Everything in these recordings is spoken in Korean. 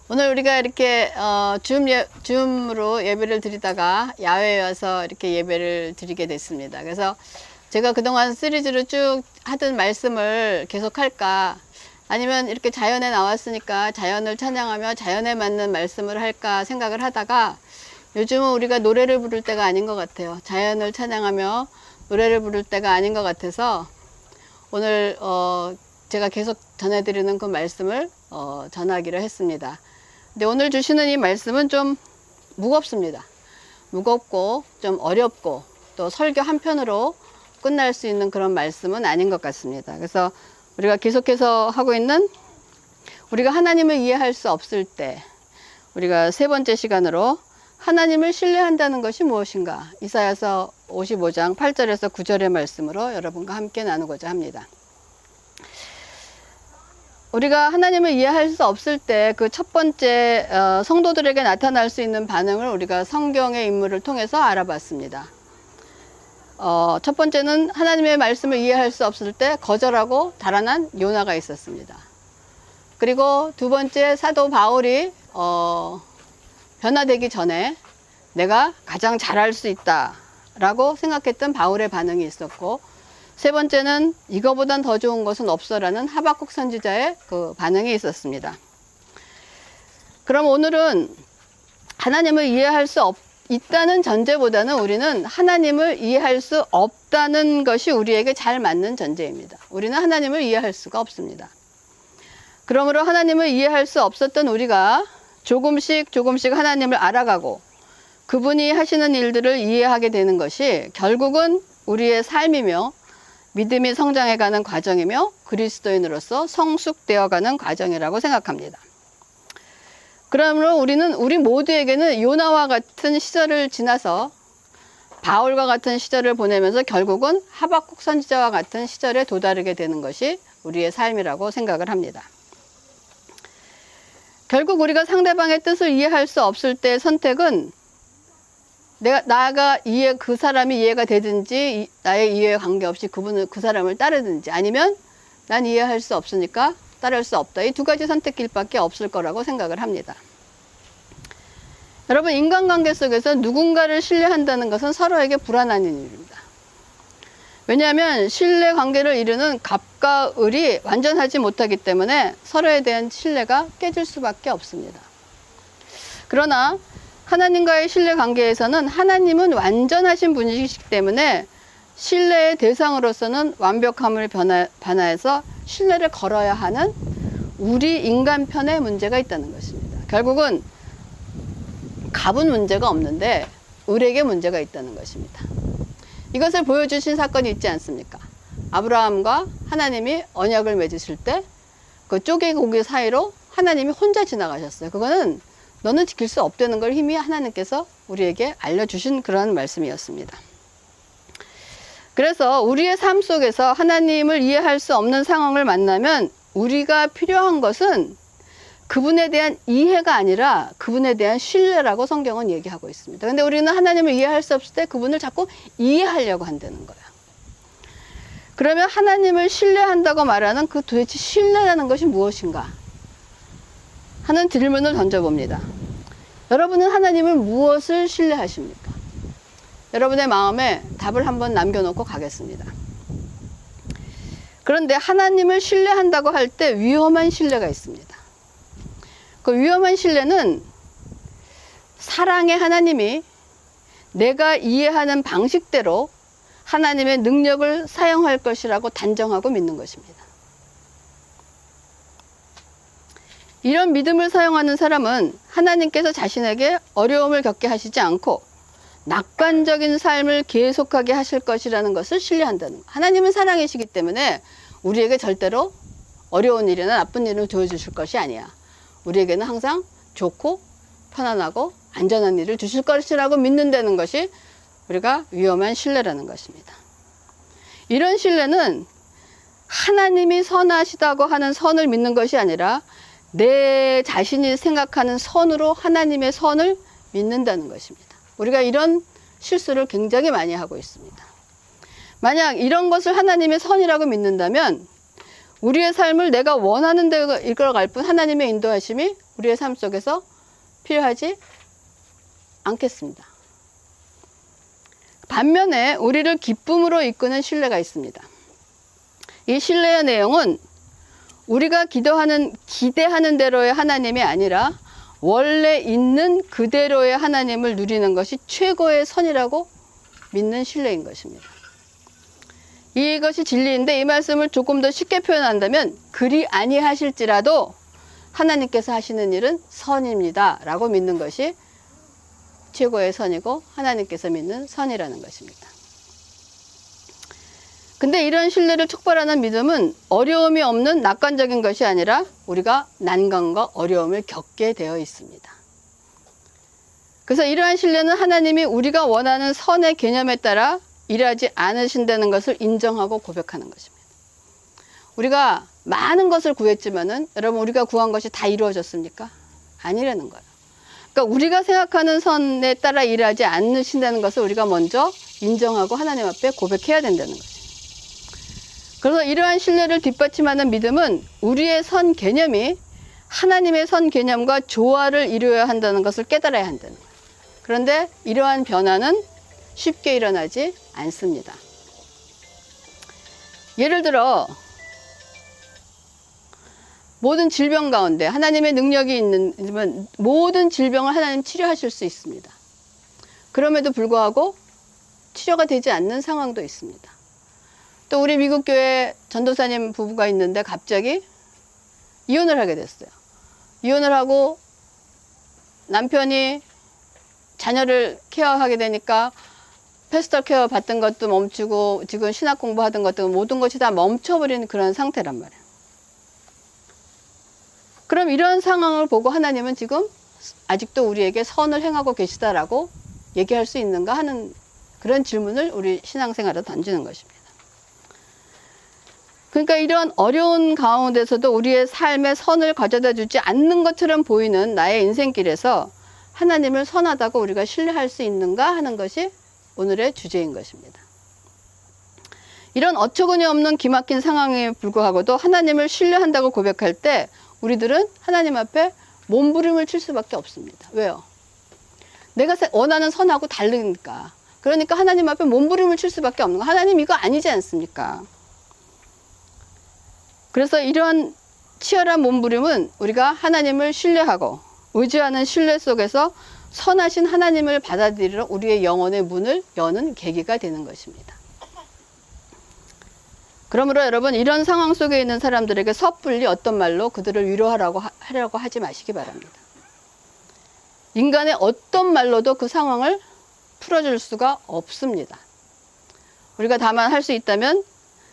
오늘 우리가 이렇게 줌으로 예배를 드리다가 야외에 와서 이렇게 예배를 드리게 됐습니다. 그래서 제가 그동안 시리즈로 쭉 하던 말씀을 계속 할까, 아니면 이렇게 자연에 나왔으니까 자연을 찬양하며 자연에 맞는 말씀을 할까 생각을 하다가, 요즘은 우리가 노래를 부를 때가 아닌 것 같아요. 자연을 찬양하며 노래를 부를 때가 아닌 것 같아서 오늘 제가 계속 전해드리는 그 말씀을 전하기로 했습니다. 근데 오늘 주시는 이 말씀은 좀 무겁습니다. 무겁고 좀 어렵고 또 설교 한편으로 끝날 수 있는 그런 말씀은 아닌 것 같습니다. 그래서 우리가 계속해서 하고 있는, 우리가 하나님을 이해할 수 없을 때, 우리가 세 번째 시간으로 하나님을 신뢰한다는 것이 무엇인가, 이사야서 55장 8절에서 9절의 말씀으로 여러분과 함께 나누고자 합니다. 우리가 하나님을 이해할 수 없을 때 그 첫 번째 성도들에게 나타날 수 있는 반응을 우리가 성경의 인물을 통해서 알아봤습니다. 첫 번째는 하나님의 말씀을 이해할 수 없을 때 거절하고 달아난 요나가 있었습니다. 그리고 두 번째, 사도 바울이 변화되기 전에 내가 가장 잘할 수 있다 라고 생각했던 바울의 반응이 있었고, 세 번째는 이거보단 더 좋은 것은 없어라는 하박국 선지자의 그 반응이 있었습니다. 그럼 오늘은 하나님을 이해할 수 있다는 전제보다는 우리는 하나님을 이해할 수 없다는 것이 우리에게 잘 맞는 전제입니다. 우리는 하나님을 이해할 수가 없습니다. 그러므로 하나님을 이해할 수 없었던 우리가 조금씩 하나님을 알아가고 그분이 하시는 일들을 이해하게 되는 것이 결국은 우리의 삶이며 믿음이 성장해가는 과정이며 그리스도인으로서 성숙되어가는 과정이라고 생각합니다. 그러므로 우리 모두에게는 요나와 같은 시절을 지나서 바울과 같은 시절을 보내면서 결국은 하박국 선지자와 같은 시절에 도달하게 되는 것이 우리의 삶이라고 생각을 합니다. 결국 우리가 상대방의 뜻을 이해할 수 없을 때의 선택은 그 사람이 이해가 되든지 나의 이해에 관계없이 그 사람을 따르든지, 아니면 난 이해할 수 없으니까 따를 수 없다. 이 두 가지 선택길밖에 없을 거라고 생각을 합니다. 여러분, 인간관계 속에서 누군가를 신뢰한다는 것은 서로에게 불안한 일입니다. 왜냐하면 신뢰관계를 이루는 갑과 을이 완전하지 못하기 때문에 서로에 대한 신뢰가 깨질 수밖에 없습니다. 그러나 하나님과의 신뢰관계에서는 하나님은 완전하신 분이시기 때문에 신뢰의 대상으로서는 완벽함을 반하여서 신뢰를 걸어야 하는 우리 인간편의 문제가 있다는 것입니다. 결국은 갑은 문제가 없는데 을에게 문제가 있다는 것입니다. 이것을 보여주신 사건이 있지 않습니까? 아브라함과 하나님이 언약을 맺으실 때 그 쪼개고기 사이로 하나님이 혼자 지나가셨어요. 그거는 너는 지킬 수 없다는 걸 이미 하나님께서 우리에게 알려주신 그런 말씀이었습니다. 그래서 우리의 삶 속에서 하나님을 이해할 수 없는 상황을 만나면 우리가 필요한 것은 그분에 대한 이해가 아니라 그분에 대한 신뢰라고 성경은 얘기하고 있습니다. 근데 우리는 하나님을 이해할 수 없을 때 그분을 자꾸 이해하려고 한다는 거예요. 그러면 하나님을 신뢰한다고 말하는 그 도대체 신뢰라는 것이 무엇인가 하는 질문을 던져봅니다. 여러분은 하나님을 무엇을 신뢰하십니까? 여러분의 마음에 답을 한번 남겨놓고 가겠습니다. 그런데 하나님을 신뢰한다고 할 때 위험한 신뢰가 있습니다. 그 위험한 신뢰는 사랑의 하나님이 내가 이해하는 방식대로 하나님의 능력을 사용할 것이라고 단정하고 믿는 것입니다. 이런 믿음을 사용하는 사람은 하나님께서 자신에게 어려움을 겪게 하시지 않고 낙관적인 삶을 계속하게 하실 것이라는 것을 신뢰한다는 거예요. 하나님은 사랑이시기 때문에 우리에게 절대로 어려운 일이나 나쁜 일을 주어주실 것이 아니야. 우리에게는 항상 좋고 편안하고 안전한 일을 주실 것이라고 믿는다는 것이 우리가 위험한 신뢰라는 것입니다. 이런 신뢰는 하나님이 선하시다고 하는 선을 믿는 것이 아니라 내 자신이 생각하는 선으로 하나님의 선을 믿는다는 것입니다. 우리가 이런 실수를 굉장히 많이 하고 있습니다. 만약 이런 것을 하나님의 선이라고 믿는다면 우리의 삶을 내가 원하는 대로 이끌어갈 뿐 하나님의 인도하심이 우리의 삶 속에서 필요하지 않겠습니다. 반면에 우리를 기쁨으로 이끄는 신뢰가 있습니다. 이 신뢰의 내용은 우리가 기대하는 대로의 하나님이 아니라 원래 있는 그대로의 하나님을 누리는 것이 최고의 선이라고 믿는 신뢰인 것입니다. 이것이 진리인데 이 말씀을 조금 더 쉽게 표현한다면 그리 아니하실지라도 하나님께서 하시는 일은 선입니다 라고 믿는 것이 최고의 선이고 하나님께서 믿는 선이라는 것입니다. 근데 이런 신뢰를 촉발하는 믿음은 어려움이 없는 낙관적인 것이 아니라 우리가 난관과 어려움을 겪게 되어 있습니다. 그래서 이러한 신뢰는 하나님이 우리가 원하는 선의 개념에 따라 일하지 않으신다는 것을 인정하고 고백하는 것입니다. 우리가 많은 것을 구했지만은 여러분 우리가 구한 것이 다 이루어졌습니까? 아니라는 거예요. 그러니까 우리가 생각하는 선에 따라 일하지 않으신다는 것을 우리가 먼저 인정하고 하나님 앞에 고백해야 된다는 거죠. 그래서 이러한 신뢰를 뒷받침하는 믿음은 우리의 선 개념이 하나님의 선 개념과 조화를 이루어야 한다는 것을 깨달아야 한다는 거예요. 그런데 이러한 변화는 쉽게 일어나지 않습니다. 예를 들어 모든 질병 가운데 하나님의 능력이 있는 모든 질병을 하나님 치료하실 수 있습니다. 그럼에도 불구하고 치료가 되지 않는 상황도 있습니다. 또 우리 미국 교회 전도사님 부부가 있는데 갑자기 이혼을 하게 됐어요. 이혼을 하고 남편이 자녀를 케어하게 되니까 패스터 케어 받던 것도 멈추고 지금 신학 공부하던 것도 모든 것이 다 멈춰버리는 그런 상태란 말이에요. 그럼 이런 상황을 보고 하나님은 지금 아직도 우리에게 선을 행하고 계시다라고 얘기할 수 있는가 하는 그런 질문을 우리 신앙생활에 던지는 것입니다. 그러니까 이런 어려운 가운데서도 우리의 삶에 선을 가져다 주지 않는 것처럼 보이는 나의 인생길에서 하나님을 선하다고 우리가 신뢰할 수 있는가 하는 것이 오늘의 주제인 것입니다. 이런 어처구니 없는 기막힌 상황에 불구하고도 하나님을 신뢰한다고 고백할 때 우리들은 하나님 앞에 몸부림을 칠 수밖에 없습니다. 왜요? 내가 원하는 선하고 다르니까. 그러니까 하나님 앞에 몸부림을 칠 수밖에 없는 거. 하나님 이거 아니지 않습니까? 그래서 이러한 치열한 몸부림은 우리가 하나님을 신뢰하고 의지하는 신뢰 속에서 선하신 하나님을 받아들이러 우리의 영혼의 문을 여는 계기가 되는 것입니다. 그러므로 여러분 이런 상황 속에 있는 사람들에게 섣불리 어떤 말로 그들을 위로하려고 하지 마시기 바랍니다. 인간의 어떤 말로도 그 상황을 풀어줄 수가 없습니다. 우리가 다만 할 수 있다면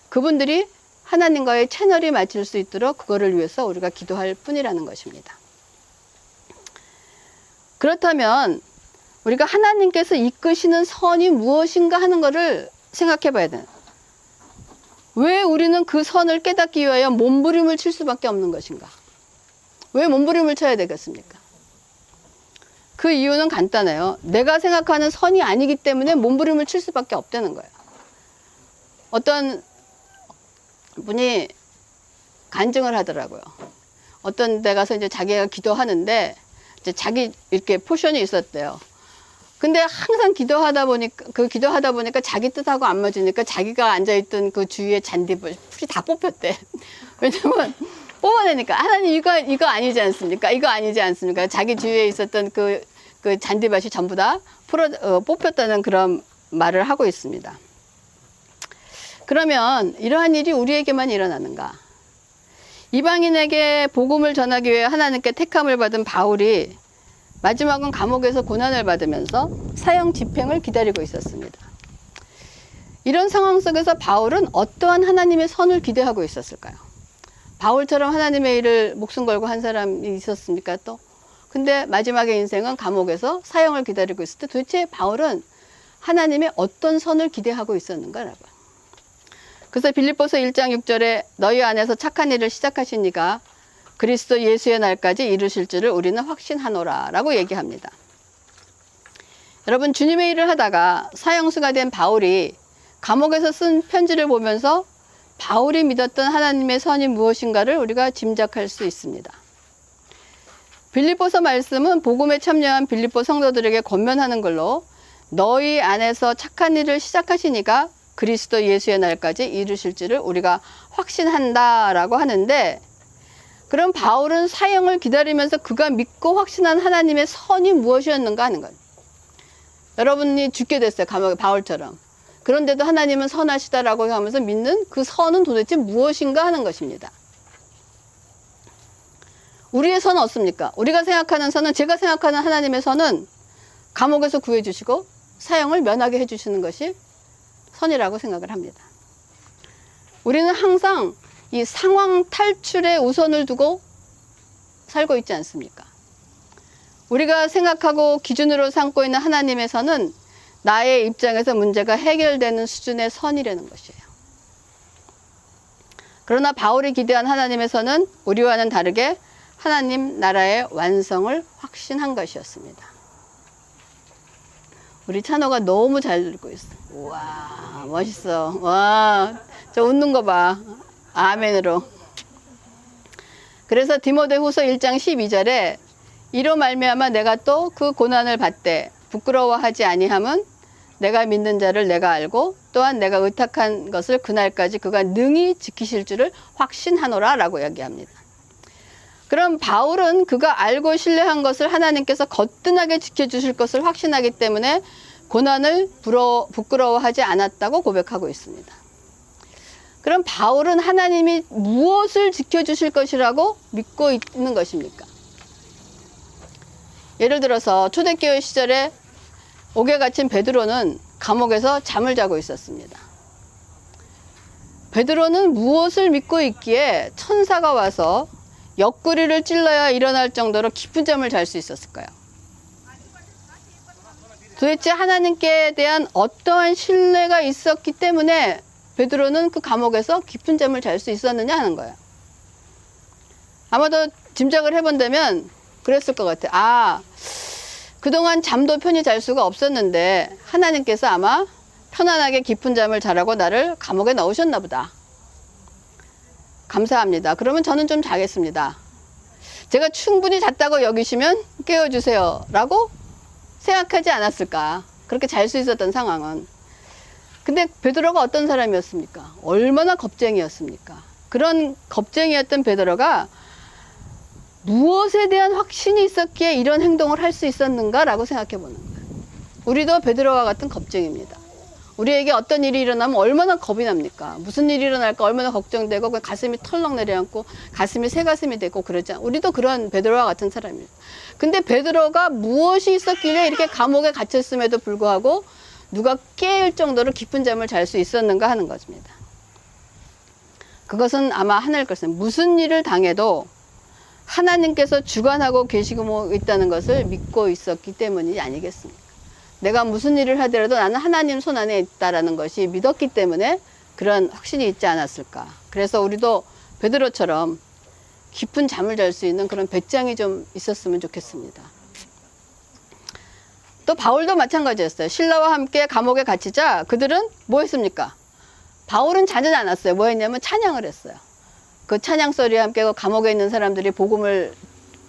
그분들이 하나님과의 채널이 맞출 수 있도록 그거를 위해서 우리가 기도할 뿐이라는 것입니다. 그렇다면 우리가 하나님께서 이끄시는 선이 무엇인가 하는 것을 생각해 봐야 돼요. 왜 우리는 그 선을 깨닫기 위하여 몸부림을 칠 수밖에 없는 것인가? 왜 몸부림을 쳐야 되겠습니까? 그 이유는 간단해요. 내가 생각하는 선이 아니기 때문에 몸부림을 칠 수밖에 없다는 거예요. 어떤 분이 간증을 하더라고요. 어떤 데 가서 이제 자기가 기도하는데 이제 자기 이렇게 포션이 있었대요. 근데 항상 기도하다 보니까 자기 뜻하고 안 맞으니까 자기가 앉아있던 그 주위에 잔디불 풀이 다 뽑혔대. 왜냐면 뽑아내니까 하나님 이거 아니지 않습니까? 이거 아니지 않습니까? 자기 주위에 있었던 그 잔디밭이 전부 다 뽑혔다는 그런 말을 하고 있습니다. 그러면 이러한 일이 우리에게만 일어나는가? 이방인에게 복음을 전하기 위해 하나님께 택함을 받은 바울이 마지막은 감옥에서 고난을 받으면서 사형 집행을 기다리고 있었습니다. 이런 상황 속에서 바울은 어떠한 하나님의 선을 기대하고 있었을까요? 바울처럼 하나님의 일을 목숨 걸고 한 사람이 있었습니까 또? 근데 마지막의 인생은 감옥에서 사형을 기다리고 있을 때 도대체 바울은 하나님의 어떤 선을 기대하고 있었는가라고. 그래서 빌립보서 1장 6절에 너희 안에서 착한 일을 시작하신 이가 그리스도 예수의 날까지 이루실 줄을 우리는 확신하노라 라고 얘기합니다. 여러분 주님의 일을 하다가 사형수가 된 바울이 감옥에서 쓴 편지를 보면서 바울이 믿었던 하나님의 선이 무엇인가를 우리가 짐작할 수 있습니다. 빌립보서 말씀은 복음에 참여한 빌립보 성도들에게 권면하는 걸로 너희 안에서 착한 일을 시작하시니까 그리스도 예수의 날까지 이루실 줄을 우리가 확신한다라고 하는데, 그럼 바울은 사형을 기다리면서 그가 믿고 확신한 하나님의 선이 무엇이었는가 하는 거예요. 여러분이 죽게 됐어요. 감옥에 바울처럼. 그런데도 하나님은 선하시다라고 하면서 믿는 그 선은 도대체 무엇인가 하는 것입니다. 우리의 선은 어떻습니까? 우리가 생각하는 선은, 제가 생각하는 하나님의 선은 감옥에서 구해주시고 사형을 면하게 해주시는 것이 선이라고 생각을 합니다. 우리는 항상 이 상황 탈출에 우선을 두고 살고 있지 않습니까? 우리가 생각하고 기준으로 삼고 있는 하나님의 선은 나의 입장에서 문제가 해결되는 수준의 선이라는 것이에요. 그러나 바울이 기대한 하나님의 선은 우리와는 다르게 하나님 나라의 완성을 확신한 것이었습니다. 우리 찬호가 너무 잘 들고 있어. 우와, 멋있어. 와, 저 웃는 거 봐. 아멘으로. 그래서 디모데후서 1장 12절에 이로 말미암아 내가 또 그 고난을 받되 부끄러워하지 아니함은 내가 믿는 자를 내가 알고 또한 내가 의탁한 것을 그날까지 그가 능히 지키실 줄을 확신하노라 라고 이야기합니다. 그럼 바울은 그가 알고 신뢰한 것을 하나님께서 거뜬하게 지켜주실 것을 확신하기 때문에 고난을 부끄러워하지 않았다고 고백하고 있습니다. 그럼 바울은 하나님이 무엇을 지켜주실 것이라고 믿고 있는 것입니까? 예를 들어서 초대교회 시절에 옥에 갇힌 베드로는 감옥에서 잠을 자고 있었습니다. 베드로는 무엇을 믿고 있기에 천사가 와서 옆구리를 찔러야 일어날 정도로 깊은 잠을 잘 수 있었을까요? 도대체 하나님께 대한 어떠한 신뢰가 있었기 때문에 베드로는 그 감옥에서 깊은 잠을 잘 수 있었느냐 하는 거예요. 아마도 짐작을 해본다면 그랬을 것 같아요. 아, 그동안 잠도 편히 잘 수가 없었는데 하나님께서 아마 편안하게 깊은 잠을 자라고 나를 감옥에 넣으셨나 보다. 감사합니다. 그러면 저는 좀 자겠습니다. 제가 충분히 잤다고 여기시면 깨워주세요 라고 생각하지 않았을까. 그렇게 잘 수 있었던 상황은. 근데 베드로가 어떤 사람이었습니까? 얼마나 겁쟁이였습니까? 그런 겁쟁이였던 베드로가 무엇에 대한 확신이 있었기에 이런 행동을 할 수 있었는가 라고 생각해 보는 거예요. 우리도 베드로와 같은 겁쟁이입니다. 우리에게 어떤 일이 일어나면 얼마나 겁이 납니까? 무슨 일이 일어날까 얼마나 걱정되고 가슴이 털렁 내려앉고 가슴이 새가슴이 되고 그러잖아요. 우리도 그런 베드로와 같은 사람입니다. 근데 베드로가 무엇이 있었길래 이렇게 감옥에 갇혔음에도 불구하고 누가 깨일 정도로 깊은 잠을 잘 수 있었는가 하는 것입니다. 그것은 아마 하나일 것입니다. 무슨 일을 당해도 하나님께서 주관하고 계시고 있다는 것을 믿고 있었기 때문이 아니겠습니까? 내가 무슨 일을 하더라도 나는 하나님 손 안에 있다라는 것이 믿었기 때문에 그런 확신이 있지 않았을까. 그래서 우리도 베드로처럼 깊은 잠을 잘 수 있는 그런 배짱이 좀 있었으면 좋겠습니다. 또 바울도 마찬가지였어요. 실라와 함께 감옥에 갇히자 그들은 뭐 했습니까? 바울은 자지 않았어요. 뭐 했냐면 찬양을 했어요. 그 찬양 소리와 함께 감옥에 있는 사람들이 복음을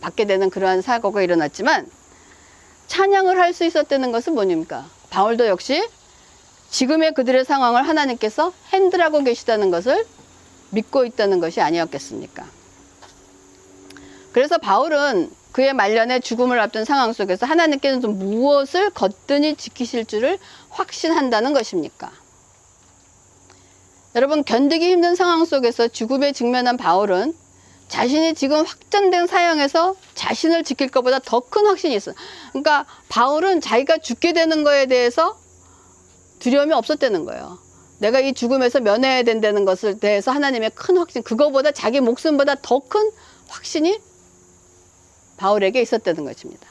받게 되는 그러한 사고가 일어났지만 찬양을 할 수 있었다는 것은 뭐입니까? 바울도 역시 지금의 그들의 상황을 하나님께서 핸들하고 계시다는 것을 믿고 있다는 것이 아니었겠습니까? 그래서 바울은 그의 말년에 죽음을 앞둔 상황 속에서 하나님께서 무엇을 거뜬히 지키실 줄을 확신한다는 것입니까? 여러분, 견디기 힘든 상황 속에서 죽음에 직면한 바울은 자신이 지금 확정된 사형에서 자신을 지킬 것보다 더 큰 확신이 있어요. 그러니까 바울은 자기가 죽게 되는 거에 대해서 두려움이 없었다는 거예요. 내가 이 죽음에서 면해야 된다는 것에 대해서 하나님의 큰 확신, 그거보다 자기 목숨보다 더 큰 확신이 바울에게 있었다는 것입니다.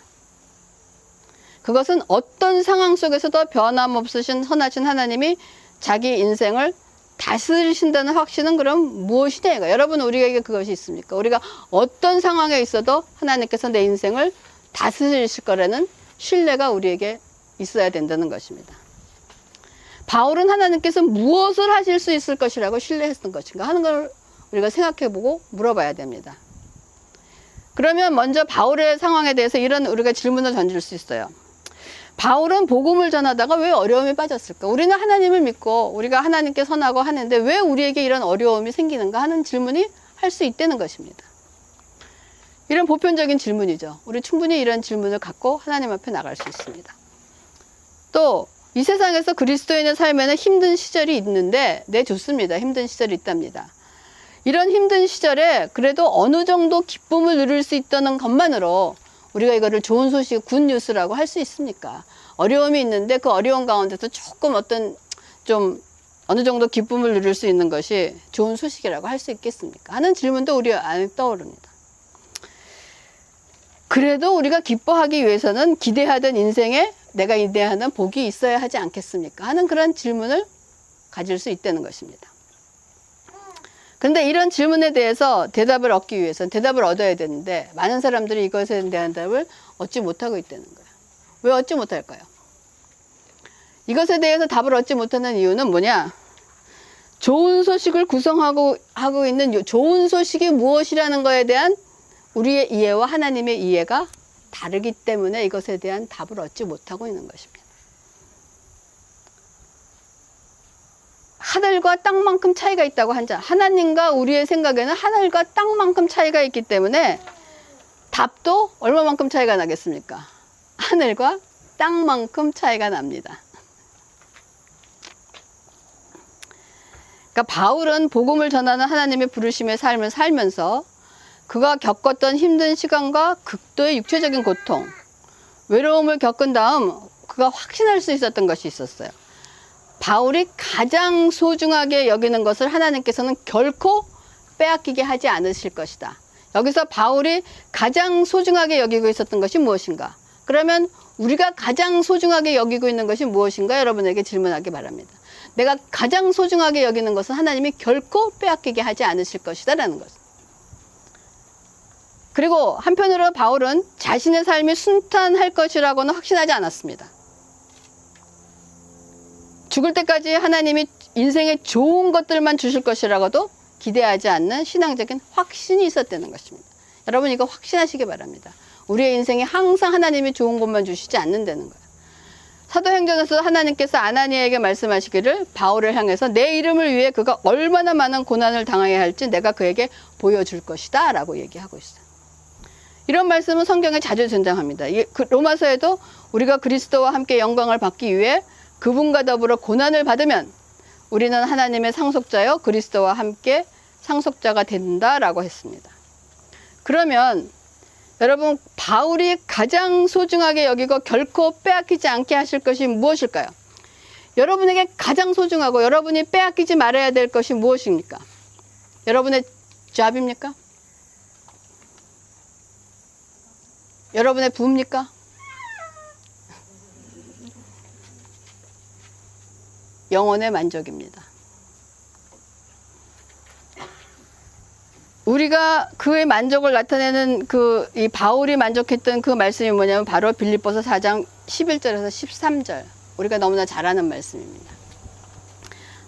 그것은 어떤 상황 속에서도 변함없으신 선하신 하나님이 자기 인생을 다스리신다는 확신은 그럼 무엇이냐 이거. 여러분, 우리에게 그것이 있습니까? 우리가 어떤 상황에 있어도 하나님께서 내 인생을 다스리실 거라는 신뢰가 우리에게 있어야 된다는 것입니다. 바울은 하나님께서 무엇을 하실 수 있을 것이라고 신뢰했던 것인가 하는 걸 우리가 생각해보고 물어봐야 됩니다. 그러면 먼저 바울의 상황에 대해서 이런 우리가 질문을 던질 수 있어요. 바울은 복음을 전하다가 왜 어려움에 빠졌을까? 우리는 하나님을 믿고 우리가 하나님께 선하고 하는데 왜 우리에게 이런 어려움이 생기는가 하는 질문이 할 수 있다는 것입니다. 이런 보편적인 질문이죠. 우리 충분히 이런 질문을 갖고 하나님 앞에 나갈 수 있습니다. 또 이 세상에서 그리스도인의 삶에는 힘든 시절이 있는데 네, 좋습니다. 힘든 시절이 있답니다. 이런 힘든 시절에 그래도 어느 정도 기쁨을 누릴 수 있다는 것만으로 우리가 이거를 좋은 소식, 굿뉴스라고 할 수 있습니까? 어려움이 있는데 그 어려운 가운데서 조금 좀 어느 정도 기쁨을 누릴 수 있는 것이 좋은 소식이라고 할 수 있겠습니까? 하는 질문도 우리 안에 떠오릅니다. 그래도 우리가 기뻐하기 위해서는 기대하던 인생에 내가 기대하는 복이 있어야 하지 않겠습니까? 하는 그런 질문을 가질 수 있다는 것입니다. 그런데 이런 질문에 대해서 대답을 얻기 위해서는 대답을 얻어야 되는데 많은 사람들이 이것에 대한 대답을 얻지 못하고 있다는 거예요. 왜 얻지 못할까요? 이것에 대해서 답을 얻지 못하는 이유는 뭐냐? 좋은 소식을 구성하고 있는 좋은 소식이 무엇이라는 것에 대한 우리의 이해와 하나님의 이해가 다르기 때문에 이것에 대한 답을 얻지 못하고 있는 것입니다. 하늘과 땅만큼 차이가 있다고 한자, 하나님과 우리의 생각에는 하늘과 땅만큼 차이가 있기 때문에 답도 얼마만큼 차이가 나겠습니까? 하늘과 땅만큼 차이가 납니다. 그러니까 바울은 복음을 전하는 하나님의 부르심의 삶을 살면서 그가 겪었던 힘든 시간과 극도의 육체적인 고통, 외로움을 겪은 다음 그가 확신할 수 있었던 것이 있었어요. 바울이 가장 소중하게 여기는 것을 하나님께서는 결코 빼앗기게 하지 않으실 것이다. 여기서 바울이 가장 소중하게 여기고 있었던 것이 무엇인가? 그러면 우리가 가장 소중하게 여기고 있는 것이 무엇인가? 여러분에게 질문하기 바랍니다. 내가 가장 소중하게 여기는 것은 하나님이 결코 빼앗기게 하지 않으실 것이다 라는 것. 그리고 한편으로 바울은 자신의 삶이 순탄할 것이라고는 확신하지 않았습니다. 죽을 때까지 하나님이 인생에 좋은 것들만 주실 것이라고도 기대하지 않는 신앙적인 확신이 있었다는 것입니다. 여러분 이거 확신하시기 바랍니다. 우리의 인생에 항상 하나님이 좋은 것만 주시지 않는다는 거예요. 사도행전에서 하나님께서 아나니아에게 말씀하시기를 바울을 향해서 내 이름을 위해 그가 얼마나 많은 고난을 당해야 할지 내가 그에게 보여줄 것이다 라고 얘기하고 있어요. 이런 말씀은 성경에 자주 등장합니다. 로마서에도 우리가 그리스도와 함께 영광을 받기 위해 그분과 더불어 고난을 받으면 우리는 하나님의 상속자여 그리스도와 함께 상속자가 된다라고 했습니다. 그러면 여러분 바울이 가장 소중하게 여기고 결코 빼앗기지 않게 하실 것이 무엇일까요? 여러분에게 가장 소중하고 여러분이 빼앗기지 말아야 될 것이 무엇입니까? 여러분의 잡입니까? 여러분의 부입니까? 영혼의 만족입니다. 우리가 그의 만족을 나타내는 이 바울이 만족했던 그 말씀이 뭐냐면 바로 빌립보서 4장 11절에서 13절. 우리가 너무나 잘 아는 말씀입니다.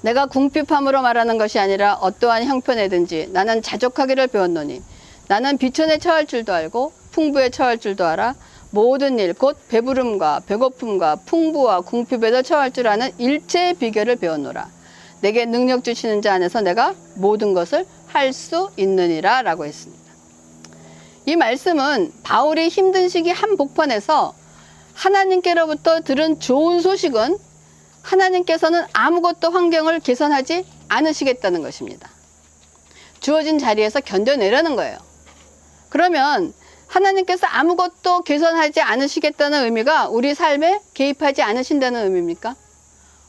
내가 궁핍함으로 말하는 것이 아니라 어떠한 형편에든지 나는 자족하기를 배웠노니 나는 비천에 처할 줄도 알고 풍부에 처할 줄도 알아 모든 일 곧 배부름과 배고픔과 풍부와 궁핍에도 처할 줄 아는 일체의 비결을 배웠노라. 내게 능력 주시는 자 안에서 내가 모든 것을 할 수 있느니라 라고 했습니다. 이 말씀은 바울이 힘든 시기 한복판에서 하나님께로부터 들은 좋은 소식은 하나님께서는 아무것도 환경을 개선하지 않으시겠다는 것입니다. 주어진 자리에서 견뎌내라는 거예요. 그러면 하나님께서 아무것도 개선하지 않으시겠다는 의미가 우리 삶에 개입하지 않으신다는 의미입니까?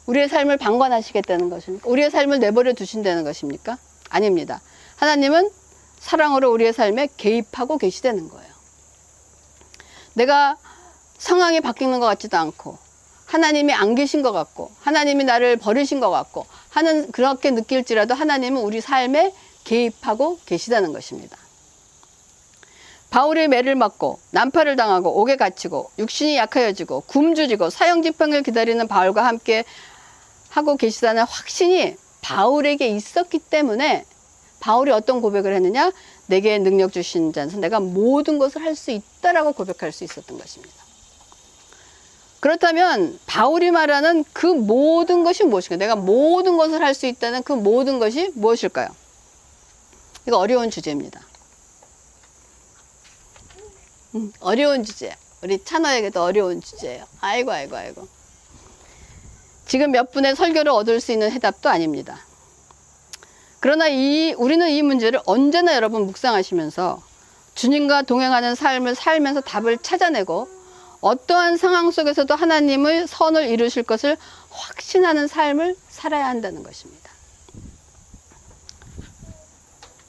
우리의 삶을 방관하시겠다는 것입니까? 우리의 삶을 내버려 두신다는 것입니까? 아닙니다. 하나님은 사랑으로 우리의 삶에 개입하고 계시다는 거예요. 내가 상황이 바뀌는 것 같지도 않고 하나님이 안 계신 것 같고 하나님이 나를 버리신 것 같고 하는 그렇게 느낄지라도 하나님은 우리 삶에 개입하고 계시다는 것입니다. 바울이 매를 맞고 난파를 당하고 옥에 갇히고 육신이 약하여지고 굶주리고 사형집행을 기다리는 바울과 함께 하고 계시다는 확신이 바울에게 있었기 때문에 바울이 어떤 고백을 했느냐? 내게 능력 주신 자에서 내가 모든 것을 할 수 있다라고 고백할 수 있었던 것입니다. 그렇다면 바울이 말하는 그 모든 것이 무엇일까요? 내가 모든 것을 할 수 있다는 그 모든 것이 무엇일까요? 이거 어려운 주제입니다. 어려운 주제. 우리 찬호에게도 어려운 주제예요. 아이고. 지금 몇 분의 설교를 얻을 수 있는 해답도 아닙니다. 그러나 우리는 이 문제를 언제나 여러분 묵상하시면서 주님과 동행하는 삶을 살면서 답을 찾아내고 어떠한 상황 속에서도 하나님의 선을 이루실 것을 확신하는 삶을 살아야 한다는 것입니다.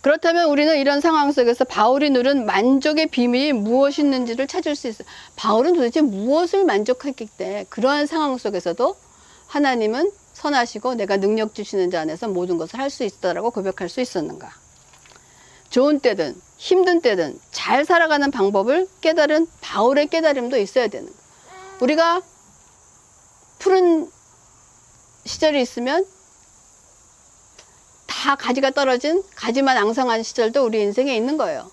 그렇다면 우리는 이런 상황 속에서 바울이 누린 만족의 비밀이 무엇이었는지를 찾을 수 있어요. 바울은 도대체 무엇을 만족했기 때문에 그러한 상황 속에서도 하나님은 선하시고 내가 능력 주시는 자 안에서 모든 것을 할 수 있다라고 고백할 수 있었는가? 좋은 때든 힘든 때든 잘 살아가는 방법을 깨달은 바울의 깨달음도 있어야 되는 거예요. 우리가 푸른 시절이 있으면 다 가지가 떨어진 가지만 앙상한 시절도 우리 인생에 있는 거예요.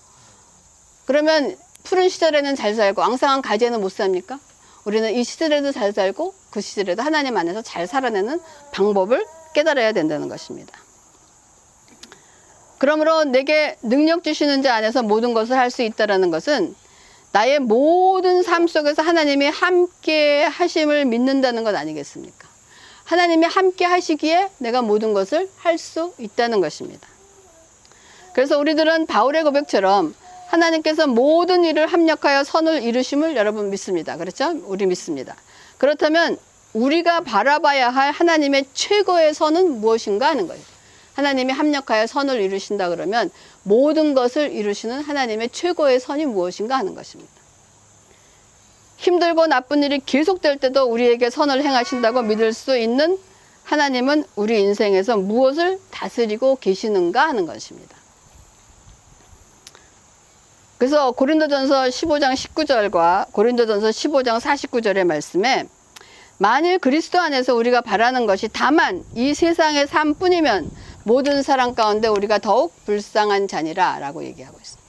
그러면 푸른 시절에는 잘 살고 앙상한 가지에는 못 삽니까? 우리는 이 시절에도 잘 살고 그 시절에도 하나님 안에서 잘 살아내는 방법을 깨달아야 된다는 것입니다. 그러므로 내게 능력 주시는 자 안에서 모든 것을 할 수 있다는 것은 나의 모든 삶 속에서 하나님이 함께 하심을 믿는다는 것 아니겠습니까? 하나님이 함께 하시기에 내가 모든 것을 할 수 있다는 것입니다. 그래서 우리들은 바울의 고백처럼 하나님께서 모든 일을 합력하여 선을 이루심을 여러분 믿습니다. 그렇죠? 우리 믿습니다. 그렇다면 우리가 바라봐야 할 하나님의 최고의 선은 무엇인가 하는 거예요. 하나님이 합력하여 선을 이루신다 그러면 모든 것을 이루시는 하나님의 최고의 선이 무엇인가 하는 것입니다. 힘들고 나쁜 일이 계속될 때도 우리에게 선을 행하신다고 믿을 수 있는 하나님은 우리 인생에서 무엇을 다스리고 계시는가 하는 것입니다. 그래서 고린도전서 15장 19절과 고린도전서 15장 49절의 말씀에 만일 그리스도 안에서 우리가 바라는 것이 다만 이 세상의 삶뿐이면 모든 사람 가운데 우리가 더욱 불쌍한 자니라 라고 얘기하고 있습니다.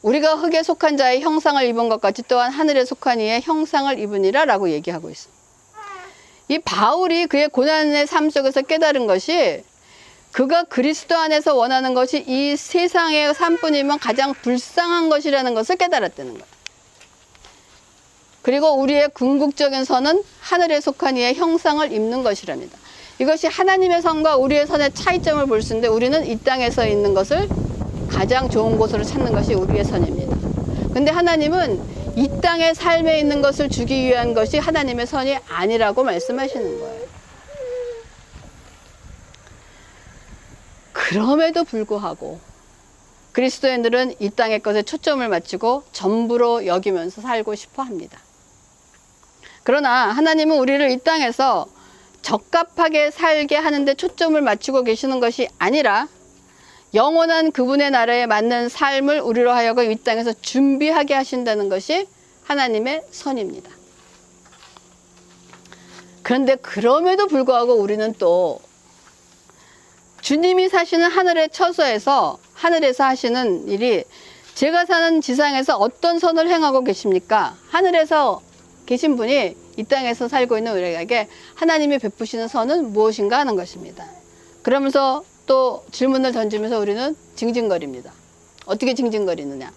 우리가 흙에 속한 자의 형상을 입은 것 같이 또한 하늘에 속한 이의 형상을 입으니라 라고 얘기하고 있습니다. 이 바울이 그의 고난의 삶 속에서 깨달은 것이 그가 그리스도 안에서 원하는 것이 이 세상의 삶뿐이면 가장 불쌍한 것이라는 것을 깨달았다는 거예요. 그리고 우리의 궁극적인 선은 하늘에 속한 이의 형상을 입는 것이랍니다. 이것이 하나님의 선과 우리의 선의 차이점을 볼 수 있는데 우리는 이 땅에서 있는 것을 가장 좋은 곳으로 찾는 것이 우리의 선입니다. 근데 하나님은 이 땅의 삶에 있는 것을 주기 위한 것이 하나님의 선이 아니라고 말씀하시는 거예요. 그럼에도 불구하고 그리스도인들은 이 땅의 것에 초점을 맞추고 전부로 여기면서 살고 싶어 합니다. 그러나 하나님은 우리를 이 땅에서 적합하게 살게 하는데 초점을 맞추고 계시는 것이 아니라 영원한 그분의 나라에 맞는 삶을 우리로 하여금 이 땅에서 준비하게 하신다는 것이 하나님의 선입니다. 그런데 그럼에도 불구하고 우리는 또 주님이 사시는 하늘의 처소에서 하늘에서 하시는 일이 제가 사는 지상에서 어떤 선을 행하고 계십니까? 하늘에서 계신 분이 이 땅에서 살고 있는 우리에게 하나님이 베푸시는 선은 무엇인가 하는 것입니다. 그러면서 또 질문을 던지면서 우리는 징징거립니다. 어떻게 징징거리느냐?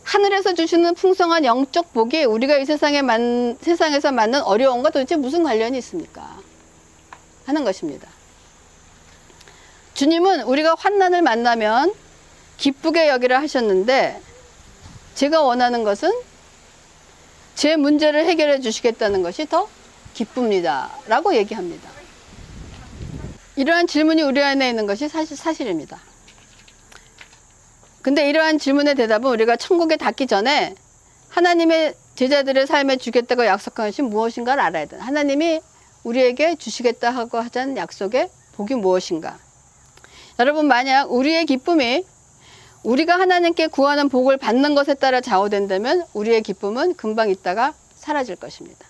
하늘에서 주시는 풍성한 영적 복이 우리가 이 세상에서 맞는 어려움과 도대체 무슨 관련이 있습니까? 하는 것입니다. 주님은 우리가 환난을 만나면 기쁘게 여기라 하셨는데 제가 원하는 것은 제 문제를 해결해 주시겠다는 것이 더 기쁩니다 라고 얘기합니다. 이러한 질문이 우리 안에 있는 것이 사실입니다. 근데 이러한 질문의 대답은 우리가 천국에 닿기 전에 하나님의 제자들의 삶에 주겠다고 약속한 것이 무엇인가를 알아야 돼요. 하나님이 우리에게 주시겠다 하고 하자는 약속의 복이 무엇인가. 여러분, 만약 우리의 기쁨이 우리가 하나님께 구하는 복을 받는 것에 따라 좌우된다면 우리의 기쁨은 금방 있다가 사라질 것입니다.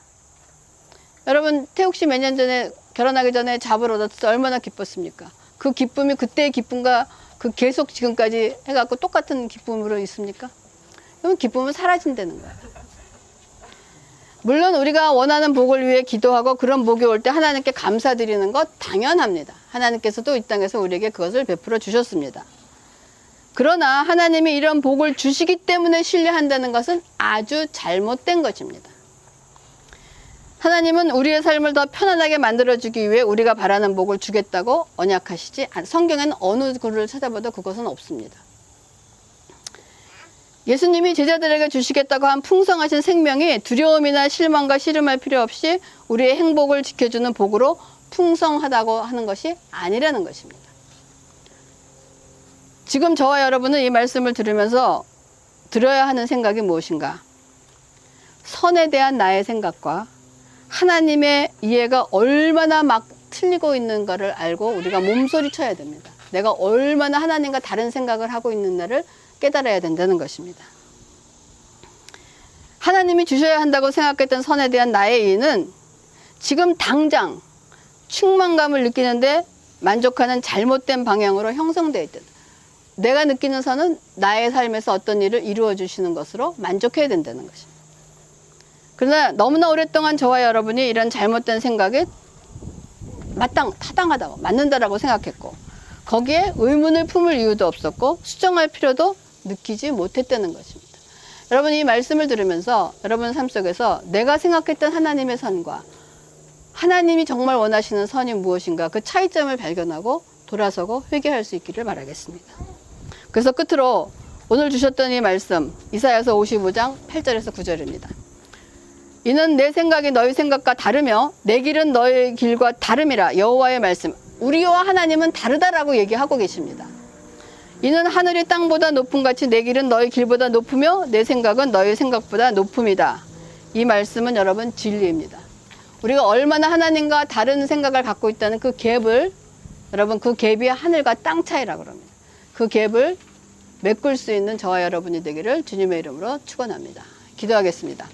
여러분, 태욱 씨 몇 년 전에 결혼하기 전에 잡을 얻었을 때 얼마나 기뻤습니까? 그 기쁨이 그때의 기쁨과 그 계속 지금까지 해갖고 똑같은 기쁨으로 있습니까? 그럼 기쁨은 사라진다는 거예요. 물론 우리가 원하는 복을 위해 기도하고 그런 복이 올 때 하나님께 감사드리는 것 당연합니다. 하나님께서도 이 땅에서 우리에게 그것을 베풀어 주셨습니다. 그러나 하나님이 이런 복을 주시기 때문에 신뢰한다는 것은 아주 잘못된 것입니다. 하나님은 우리의 삶을 더 편안하게 만들어주기 위해 우리가 바라는 복을 주겠다고 언약하시지, 성경에는 어느 글을 찾아봐도 그것은 없습니다. 예수님이 제자들에게 주시겠다고 한 풍성하신 생명이 두려움이나 실망과 씨름할 필요 없이 우리의 행복을 지켜주는 복으로 풍성하다고 하는 것이 아니라는 것입니다. 지금 저와 여러분은 이 말씀을 들으면서 들어야 하는 생각이 무엇인가? 선에 대한 나의 생각과 하나님의 이해가 얼마나 막 틀리고 있는가를 알고 우리가 몸소리 쳐야 됩니다. 내가 얼마나 하나님과 다른 생각을 하고 있는가를 깨달아야 된다는 것입니다. 하나님이 주셔야 한다고 생각했던 선에 대한 나의 이해는 지금 당장 충만감을 느끼는데 만족하는 잘못된 방향으로 형성되어 있다. 내가 느끼는 선은 나의 삶에서 어떤 일을 이루어 주시는 것으로 만족해야 된다는 것입니다. 그러나 너무나 오랫동안 저와 여러분이 이런 잘못된 생각에 타당하다고 맞는다라고 생각했고 거기에 의문을 품을 이유도 없었고 수정할 필요도 느끼지 못했다는 것입니다. 여러분 이 말씀을 들으면서 여러분 삶 속에서 내가 생각했던 하나님의 선과 하나님이 정말 원하시는 선이 무엇인가 그 차이점을 발견하고 돌아서고 회개할 수 있기를 바라겠습니다. 그래서 끝으로 오늘 주셨던 이 말씀 이사야서 55장 8절에서 9절입니다. 이는 내 생각이 너희 생각과 다르며 내 길은 너희 길과 다름이라 여호와의 말씀. 우리와 하나님은 다르다라고 얘기하고 계십니다. 이는 하늘이 땅보다 높음 같이 내 길은 너희 길보다 높으며 내 생각은 너희 생각보다 높음이다. 이 말씀은 여러분 진리입니다. 우리가 얼마나 하나님과 다른 생각을 갖고 있다는 그 갭을 여러분 그 갭이 하늘과 땅 차이라고 합니다. 그 갭을 메꿀 수 있는 저와 여러분이 되기를 주님의 이름으로 축원합니다. 기도하겠습니다.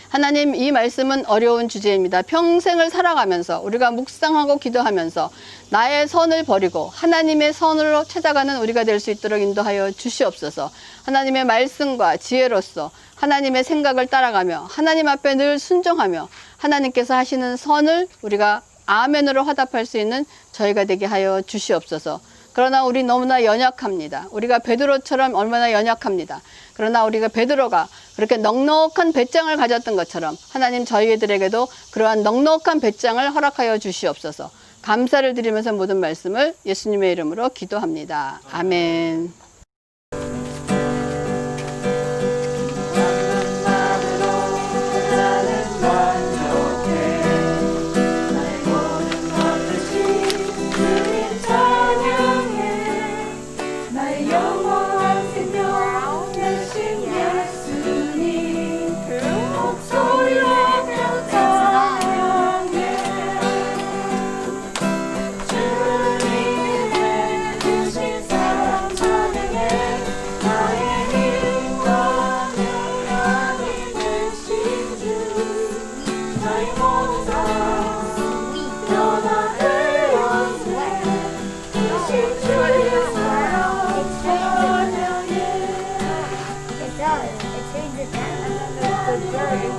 하나님 이 말씀은 어려운 주제입니다. 평생을 살아가면서 우리가 묵상하고 기도하면서 나의 선을 버리고 하나님의 선으로 찾아가는 우리가 될 수 있도록 인도하여 주시옵소서. 하나님의 말씀과 지혜로서 하나님의 생각을 따라가며 하나님 앞에 늘 순종하며 하나님께서 하시는 선을 우리가 아멘으로 화답할 수 있는 저희가 되게 하여 주시옵소서. 그러나 우리 너무나 연약합니다. 우리가 베드로처럼 얼마나 연약합니다. 그러나 우리가 베드로가 그렇게 넉넉한 배짱을 가졌던 것처럼 하나님 저희들에게도 그러한 넉넉한 배짱을 허락하여 주시옵소서. 감사를 드리면서 모든 말씀을 예수님의 이름으로 기도합니다. 아멘. It changes.